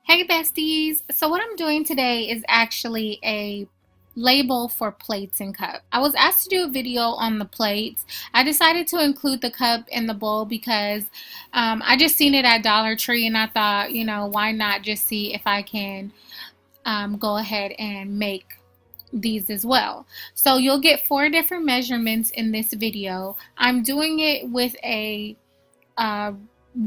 Hey besties! So what I'm doing today is actually a label for plates and cups. I was asked to do a video on the plates. I decided to include the cup and the bowl because I just seen it at Dollar Tree and I thought, why not just see if I can go ahead and make these as well. So you'll get 4 different measurements in this video. I'm doing it with a uh,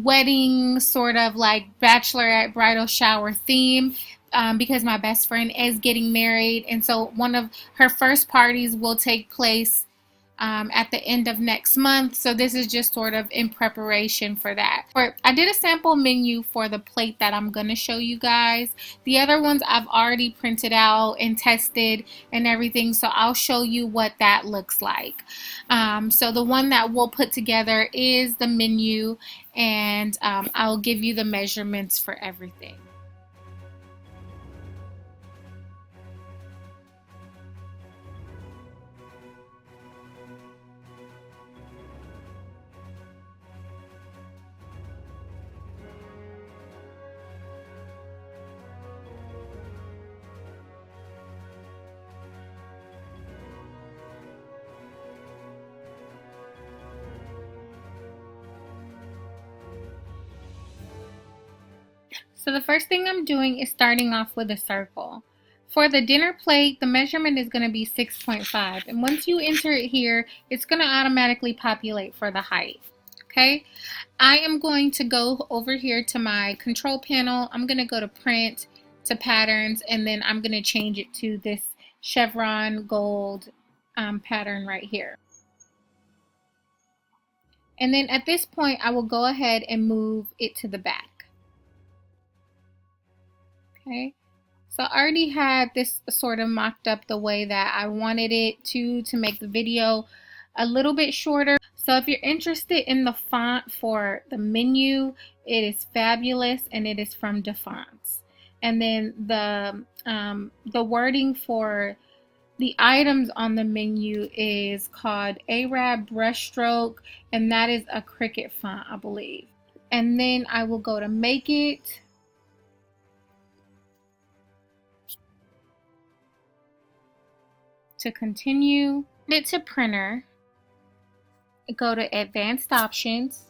wedding sort of like bachelorette bridal shower theme because my best friend is getting married, and so one of her first parties will take place at the end of next month. So this is just sort of in preparation for that. I did a sample menu for the plate that I'm going to show you guys. The other ones I've already printed out and tested and everything, so I'll show you what that looks like. So the one that we'll put together is the menu, and I'll give you the measurements for everything. So the first thing I'm doing is starting off with a circle. For the dinner plate, the measurement is going to be 6.5. And once you enter it here, it's going to automatically populate for the height. Okay, I am going to go over here to my control panel. I'm going to go to print, to patterns, and then I'm going to change it to this chevron gold pattern right here. And then at this point, I will go ahead and move it to the back. Okay, so I already had this sort of mocked up the way that I wanted it to make the video a little bit shorter. So if you're interested in the font for the menu, it is fabulous and it is from DeFonts. And then the wording for the items on the menu is called Arab Brushstroke, and that is a Cricut font, I believe. And then I will go to Make It. To continue it to printer, go to advanced options,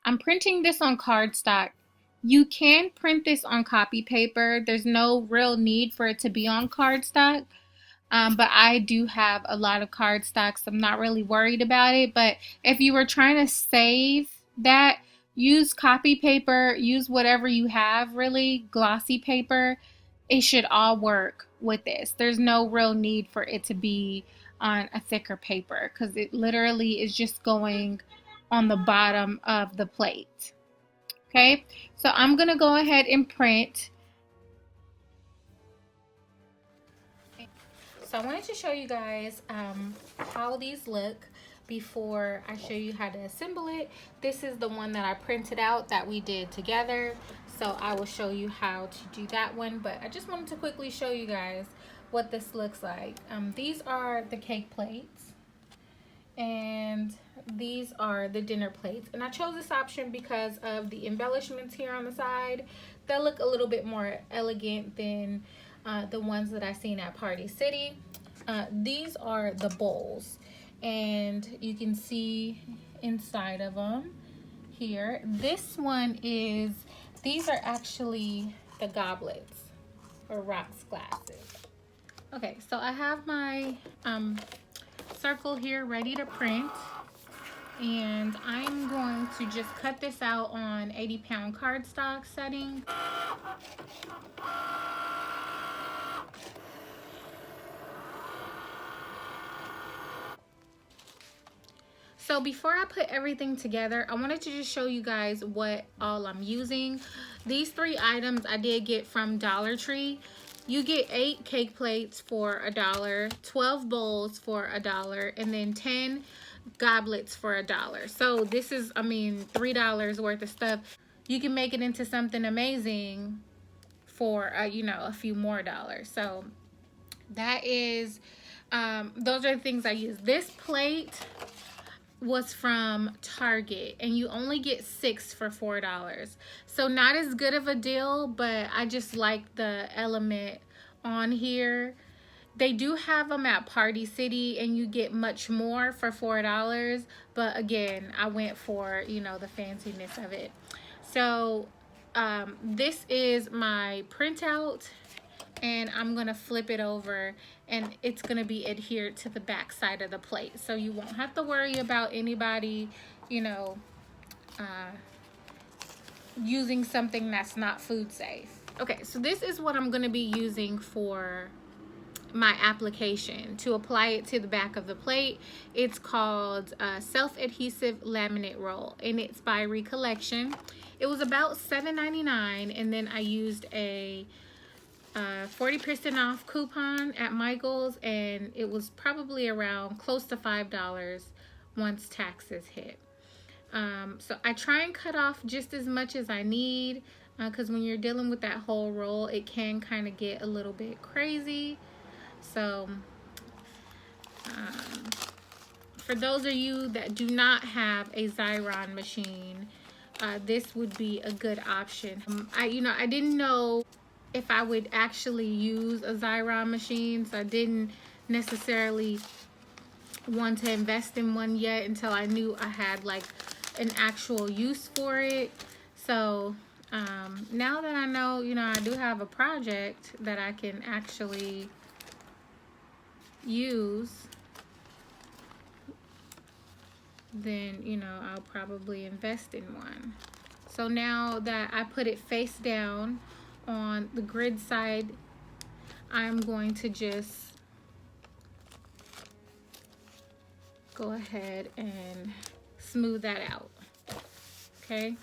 I'm printing this on cardstock. You can print this on copy paper. There's no real need for it to be on cardstock, but I do have a lot of cardstock, so I'm not really worried about it. But if you were trying to save that, use copy paper, use whatever you have, really, glossy paper. It should all work with this. There's no real need for it to be on a thicker paper because it literally is just going on the bottom of the plate. Okay, so I'm gonna go ahead and print. So I wanted to show you guys how these look before I show you how to assemble it. This is the one that I printed out that we did together. So I will show you how to do that one. But I just wanted to quickly show you guys what this looks like. These are the cake plates. And these are the dinner plates. And I chose this option because of the embellishments here on the side. They look a little bit more elegant than the ones that I've seen at Party City. These are the bowls, and you can see inside of them here. This one is, these are actually the goblets or rocks glasses. Okay, so I have my circle here ready to print, and I'm going to just cut this out on 80-pound cardstock setting. So before I put everything together, I wanted to just show you guys what all I'm using. These 3 items I did get from Dollar Tree. You get 8 cake plates for $1, 12 bowls for $1, and then 10 goblets for $1. So this is, I mean, $3 worth of stuff. You can make it into something amazing for, a few more dollars. So that is, those are the things I use. This plate was from Target, and you only get 6 for $4. So not as good of a deal, but I just like the element on here. They do have them at Party City, and you get much more for $4. But again, I went for, you know, the fanciness of it. So this is my printout, and I'm gonna flip it over, and it's gonna be adhered to the back side of the plate, so you won't have to worry about anybody, you know, using something that's not food safe. Okay, so this is what I'm gonna be using for my application to apply it to the back of the plate. It's called self-adhesive laminate roll, and it's by Recollection. It was about $7.99, and then I used a 40% off coupon at Michael's, and it was probably around close to $5 once taxes hit. So I try and cut off just as much as I need, because when you're dealing with that whole roll, it can kind of get a little bit crazy. So for those of you that do not have a Xyron machine, this would be a good option. I didn't know if I would actually use a Xyron machine, so I didn't necessarily want to invest in one yet until I knew I had like an actual use for it. So now that I know, you know, I do have a project that I can actually use, then, you know, I'll probably invest in one. So now that I put it face down on the grid side, I'm going to just go ahead and smooth that out. Okay,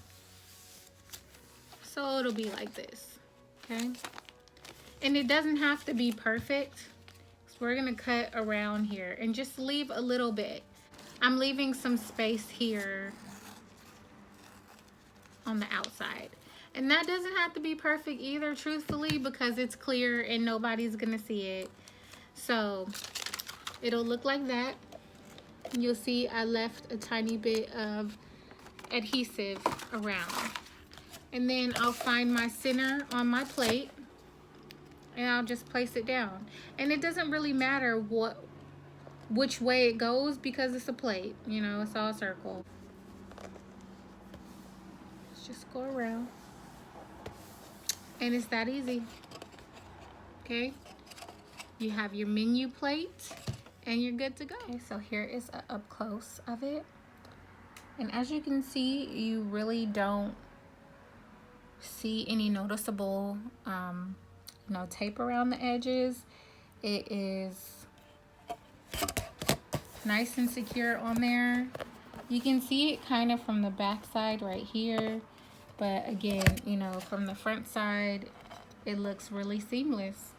so it'll be like this. Okay, and it doesn't have to be perfect, so we're gonna cut around here and just leave a little bit. I'm leaving some space here on the outside, and that doesn't have to be perfect either, truthfully, because it's clear and nobody's gonna see it. So it'll look like that. You'll see I left a tiny bit of adhesive around, and then I'll find my center on my plate, and I'll just place it down. And it doesn't really matter which way it goes, because it's a plate, you know, it's all circle. Let's just go around, and it's that easy. Okay, you have your menu plate and you're good to go. Okay, so here is an up close of it, and as you can see, you really don't see any noticeable you know, tape around the edges. It is nice and secure on there. You can see it kind of from the back side right here, but again, you know, from the front side, it looks really seamless.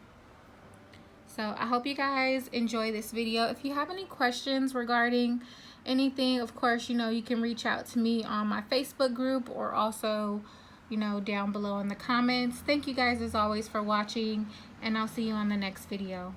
So I hope you guys enjoy this video. If you have any questions regarding anything, of course, you know, you can reach out to me on my Facebook group, or also, you know, down below in the comments. Thank you guys as always for watching, and I'll see you on the next video.